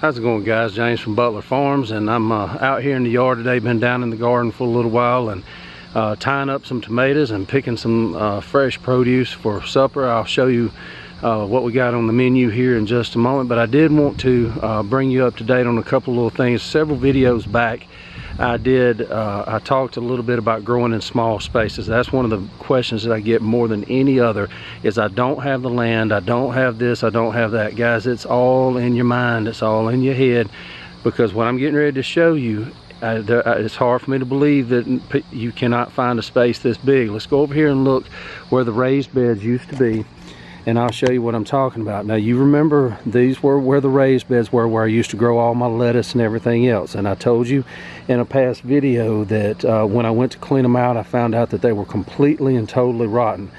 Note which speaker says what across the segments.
Speaker 1: How's it going, guys? James from Butler Farms, and I'm out here in the yard today. Been down in the garden for a little while and tying up some tomatoes and picking some fresh produce for supper. I'll show you what we got on the menu here in just a moment, but I did want to bring you up to date on a couple little things. Several videos back I talked a little bit about growing in small spaces. That's one of the questions that I get more than any other, is I don't have the land, I don't have this, I don't have that. Guys, it's all in your mind, it's all in your head, because what I'm getting ready to show you, it's hard for me to believe that you cannot find a space this big. Let's go over here and look where the raised beds used to be, and I'll show you what I'm talking about. Now, you remember these were where the raised beds were, where I used to grow all my lettuce and everything else. And I told you in a past video that when I went to clean them out, I found out that they were completely and totally rotten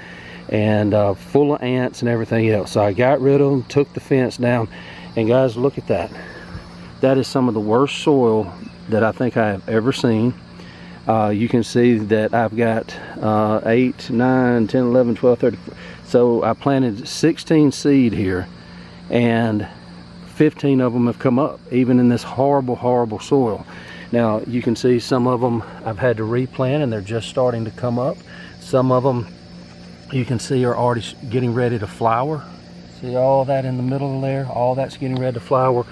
Speaker 1: and full of ants and everything else. So I got rid of them, took the fence down, and guys, look at that. That is some of the worst soil that I think I have ever seen. You can see that I've got 8, 9, 10, 11, 12, 13. So I planted 16 seed here, and 15 of them have come up, even in this horrible, horrible soil. Now, you can see some of them I've had to replant, and they're just starting to come up. Some of them you can see are already getting ready to flower. See all that in the middle there? All that's getting ready to flower.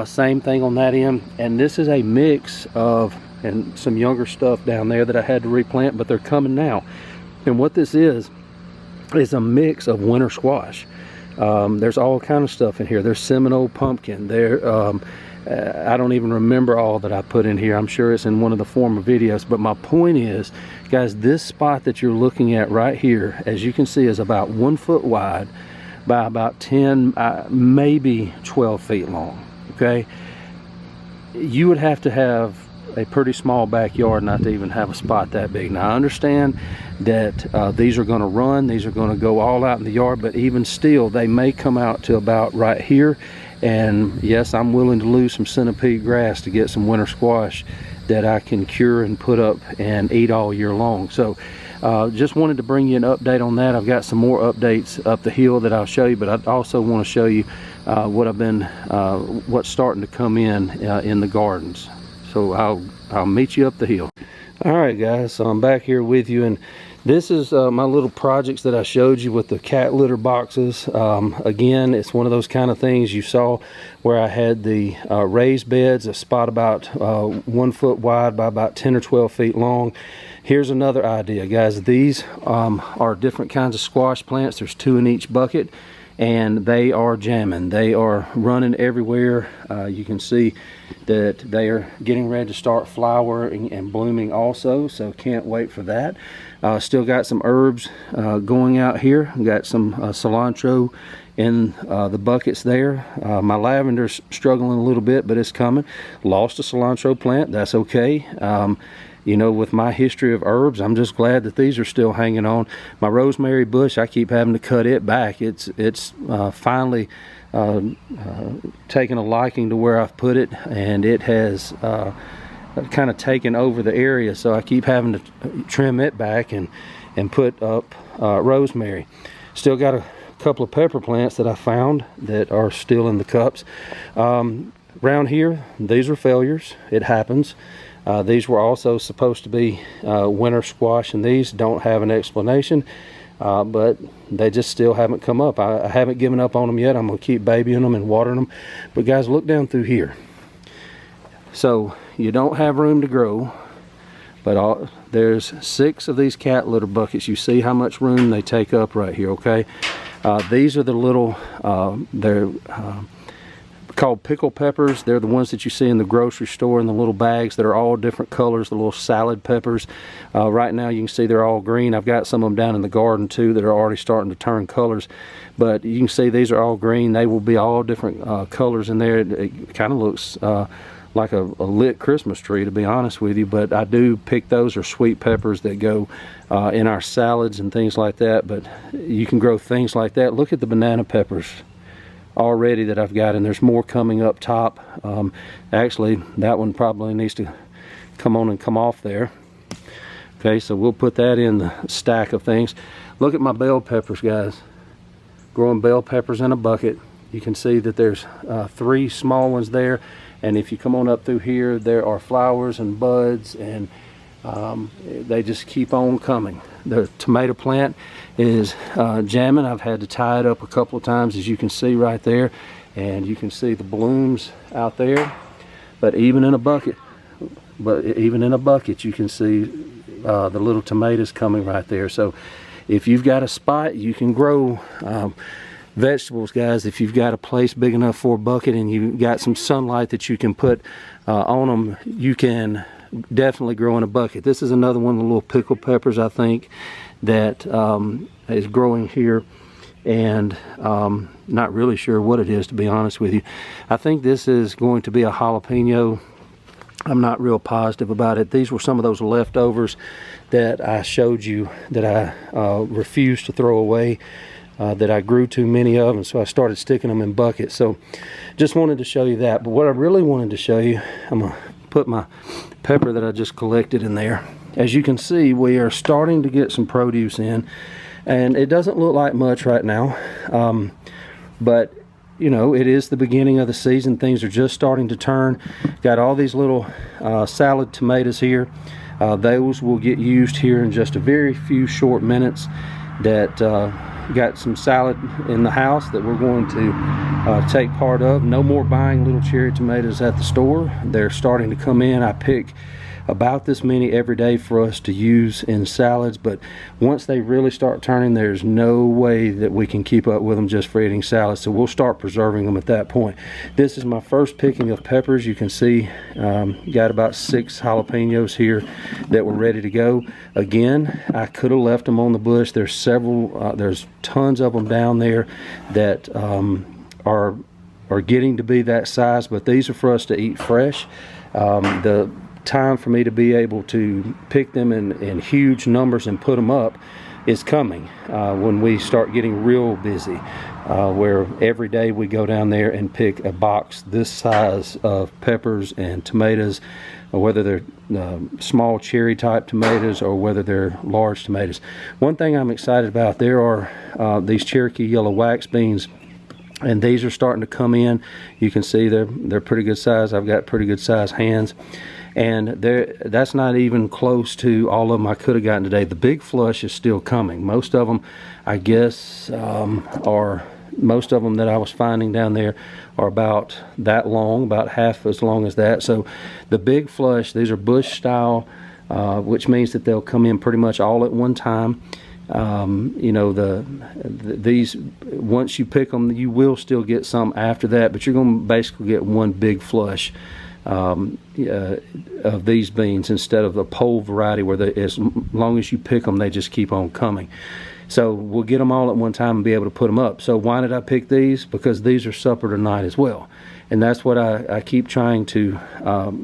Speaker 1: Same thing on that end. And this is a mix of, and some younger stuff down there that I had to replant, but they're coming now. And what this is a mix of winter squash. There's all kind of stuff in here. There's Seminole pumpkin. I don't even remember all that I put in here. I'm sure it's in one of the former videos, but my point is, guys, this spot that you're looking at right here, as you can see, is about 1 foot wide by about 10, maybe 12 feet long. Okay, you would have to have a pretty small backyard not to even have a spot that big. Now, I understand that these are going to run, these are going to go all out in the yard, but even still, they may come out to about right here. And yes, I'm willing to lose some centipede grass to get some winter squash that I can cure and put up and eat all year long. So just wanted to bring you an update on that. I've got some more updates up the hill that I'll show you, but I also want to show you what's starting to come in the gardens. So I'll meet you up the hill. All right, guys, so I'm back here with you, and this is my little projects that I showed you with the cat litter boxes. Again, it's one of those kind of things you saw where I had the raised beds, a spot about 1 foot wide by about 10 or 12 feet long. Here's another idea, guys. These are different kinds of squash plants. There's 2 in each bucket, and they are jamming. They are running everywhere. You can see that they are getting ready to start flowering and blooming also, so can't wait for that. Still got some herbs going out here. Got some cilantro in the buckets there. My lavender's struggling a little bit, but it's coming. Lost a cilantro plant, that's okay. You know, with my history of herbs, I'm just glad that these are still hanging on. My rosemary bush, I keep having to cut it back. It's finally taken a liking to where I've put it, and it has kind of taken over the area, so I keep having to trim it back and put up rosemary. Still got a couple of pepper plants that I found that are still in the cups. Around here, these are failures. It happens. These were also supposed to be winter squash, and these don't have an explanation, but they just still haven't come up. I haven't given up on them yet. I'm going to keep babying them and watering them. But guys, look down through here. So you don't have room to grow, but there's 6 of these cat litter buckets. You see how much room they take up right here, okay? These are the little, they're called pickle peppers. They're the ones that you see in the grocery store in the little bags that are all different colors, the little salad peppers. Right now you can see they're all green. I've got some of them down in the garden too that are already starting to turn colors, but you can see these are all green. They will be all different colors in there. It kind of looks like a lit Christmas tree, to be honest with you, but I do pick those are sweet peppers that go in our salads and things like that. But you can grow things like that. Look at the banana peppers already that I've got, and there's more coming up top. Actually, that one probably needs to come on and come off there. Okay, so we'll put that in the stack of things. Look at my bell peppers, guys. Growing bell peppers in a bucket. You can see that there's 3 small ones there, and if you come on up through here, there are flowers and buds, and they just keep on coming. The tomato plant is jamming. I've had to tie it up a couple of times, as you can see right there, and you can see the blooms out there. But even in a bucket, you can see the little tomatoes coming right there. So if you've got a spot, you can grow vegetables, guys. If you've got a place big enough for a bucket and you've got some sunlight that you can put on them, you can definitely grow in a bucket. This is another one of the little pickle peppers, I think, that is growing here, and not really sure what it is, to be honest with you. I think this is going to be a jalapeno. I'm not real positive about it. These were some of those leftovers that I showed you that I refused to throw away, that I grew too many of them, so I started sticking them in buckets. So just wanted to show you that. But what I really wanted to show you, I'm gonna put my pepper that I just collected in there. As you can see, we are starting to get some produce in, and it doesn't look like much right now, but you know, it is the beginning of the season. Things are just starting to turn. Got all these little salad tomatoes here. Those will get used here in just a very few short minutes. That got some salad in the house that we're going to take part of. No more buying little cherry tomatoes at the store. They're starting to come in. I pick about this many every day for us to use in salads, but once they really start turning, there's no way that we can keep up with them just for eating salads, so we'll start preserving them at that point. This is my first picking of peppers. You can see got about 6 jalapenos here that were ready to go. Again, I could have left them on the bush. There's several, there's tons of them down there that are getting to be that size, but these are for us to eat fresh. The time for me to be able to pick them in huge numbers and put them up is coming when we start getting real busy, where every day we go down there and pick a box this size of peppers and tomatoes, or whether they're small cherry type tomatoes or whether they're large tomatoes. One thing I'm excited about, there are these Cherokee yellow wax beans, and these are starting to come in. You can see they're pretty good size. I've got pretty good size hands, and that's not even close to all of them I could have gotten today. The big flush is still coming. Most of them, I guess, most of them that I was finding down there are about that long, about half as long as that. So the big flush, these are bush style, which means that they'll come in pretty much all at one time. You know, these, once you pick them, you will still get some after that, but you're going to basically get one big flush of these beans instead of the pole variety where as long as you pick them, they just keep on coming. So we'll get them all at one time and be able to put them up. So why did I pick these? Because these are supper tonight as well. And that's what I keep trying to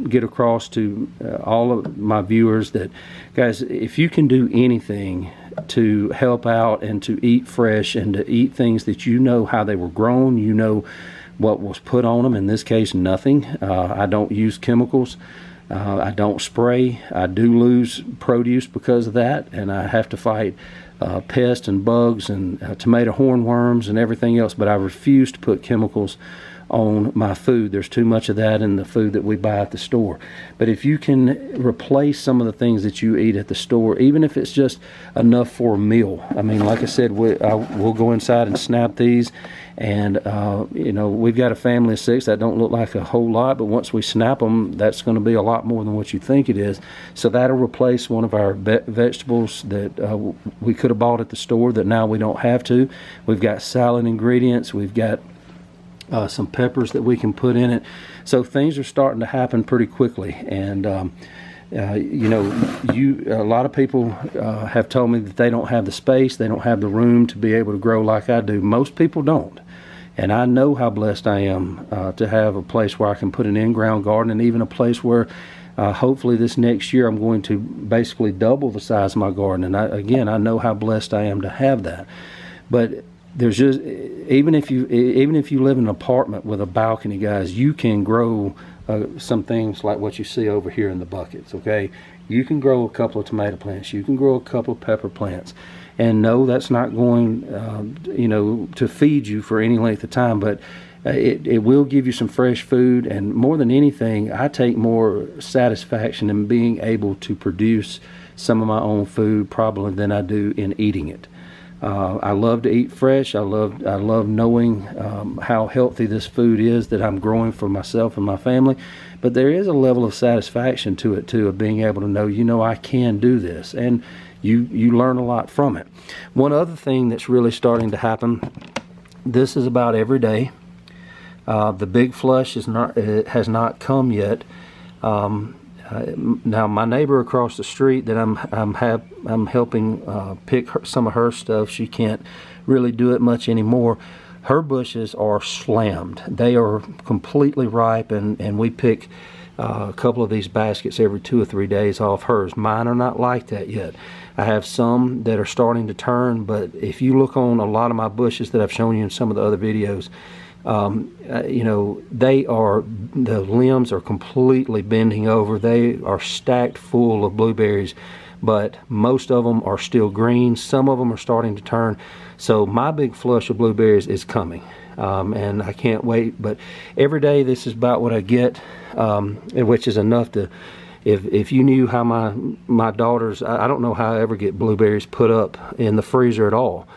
Speaker 1: get across to all of my viewers, that, guys, if you can do anything to help out and to eat fresh and to eat things that you know how they were grown, you know what was put on them, in this case nothing. I don't use chemicals. I don't spray. I do lose produce because of that, and I have to fight pests and bugs and tomato hornworms and everything else, but I refuse to put chemicals on my food. There's too much of that in the food that we buy at the store. But if you can replace some of the things that you eat at the store, even if it's just enough for a meal. I mean, like I said, we'll go inside and snap these, and you know, we've got a family of 6. That don't look like a whole lot, but once we snap them, that's going to be a lot more than what you think it is. So that'll replace one of our vegetables that we could have bought at the store that now we don't have to. We've got salad ingredients. We've got some peppers that we can put in it. So things are starting to happen pretty quickly. And you know, a lot of people have told me that they don't have the space, they don't have the room to be able to grow like I do. Most people don't. And I know how blessed I am to have a place where I can put an in-ground garden, and even a place where hopefully this next year I'm going to basically double the size of my garden. And again, I know how blessed I am to have that. But there's just, even if you live in an apartment with a balcony, guys, you can grow some things like what you see over here in the buckets. Okay, you can grow a couple of tomato plants, you can grow a couple of pepper plants, And no, that's not going, you know, to feed you for any length of time, but it will give you some fresh food. And more than anything, I take more satisfaction in being able to produce some of my own food probably than I do in eating it. I love to eat fresh. I love knowing how healthy this food is that I'm growing for myself and my family. But there is a level of satisfaction to it too, of being able to know, you know, I can do this, and you learn a lot from it. One other thing that's really starting to happen, this is about every day. The big flush has not come yet. Now my neighbor across the street that I'm helping pick some of her stuff, she can't really do it much anymore. Her bushes are slammed. They are completely ripe, and we pick a couple of these baskets every 2 or 3 days off hers. Mine are not like that yet. I have some that are starting to turn, but if you look on a lot of my bushes that I've shown you in some of the other videos, you know, the limbs are completely bending over. They are stacked full of blueberries, but most of them are still green. Some of them are starting to turn. So my big flush of blueberries is coming, and I can't wait. But every day this is about what I get, which is enough to, if you knew how my daughters, I don't know how I ever get blueberries put up in the freezer at all.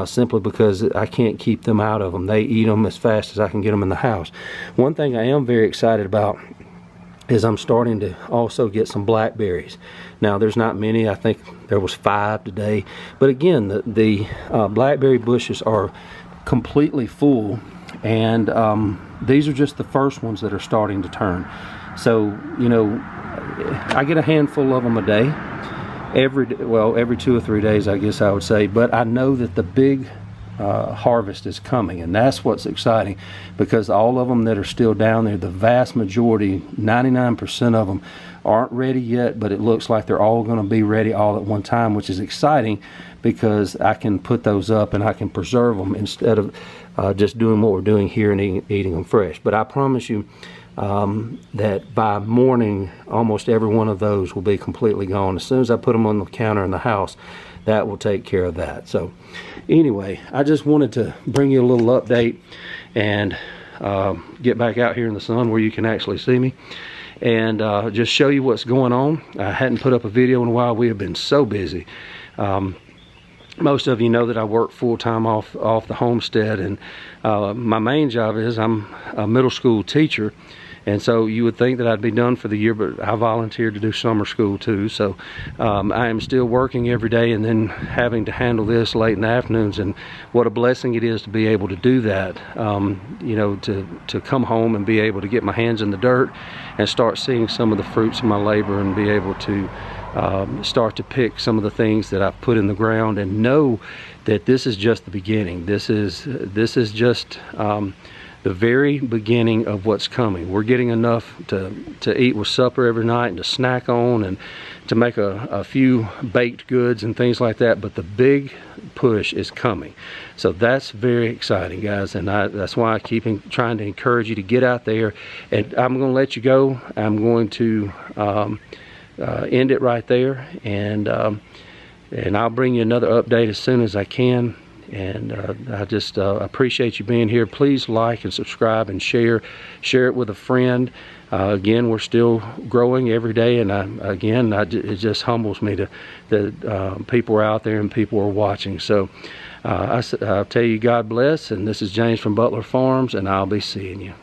Speaker 1: Simply because I can't keep them out of them. They eat them as fast as I can get them in the house. One thing I am very excited about is I'm starting to also get some blackberries. Now there's not many. I think there was 5 today. But again, the blackberry bushes are completely full, and these are just the first ones that are starting to turn. So, you know, I get a handful of them a day. Every 2 or 3 days, I guess I would say. But I know that the big harvest is coming, and that's what's exciting, because all of them that are still down there, the vast majority, 99% of them, aren't ready yet, but it looks like they're all going to be ready all at one time, which is exciting because I can put those up and I can preserve them instead of just doing what we're doing here and eating them fresh. But I promise you that by morning, almost every one of those will be completely gone. As soon as I put them on the counter in the house, that will take care of that. So anyway, I just wanted to bring you a little update and get back out here in the sun where you can actually see me, and just show you what's going on. I hadn't put up a video in a while. We have been so busy. Most of you know that I work full-time off the homestead, and my main job is I'm a middle school teacher. And so you would think that I'd be done for the year, but I volunteered to do summer school too. So I am still working every day and then having to handle this late in the afternoons. And what a blessing it is to be able to do that. You know, to come home and be able to get my hands in the dirt and start seeing some of the fruits of my labor, and be able to start to pick some of the things that I've put in the ground, and know that this is just the beginning. This is just the very beginning of what's coming. We're getting enough to eat with supper every night and to snack on, and to make a few baked goods and things like that, but the big push is coming. So that's very exciting, guys, and that's why I keep trying to encourage you to get out there. And I'm going to let you go. I'm going to end it right there, and I'll bring you another update as soon as I can. And I just appreciate you being here. Please like and subscribe and share it with a friend. Again, we're still growing every day, and it just humbles me that people are out there and people are watching. So I'll tell you, God bless, and this is James from Butler Farms, and I'll be seeing you.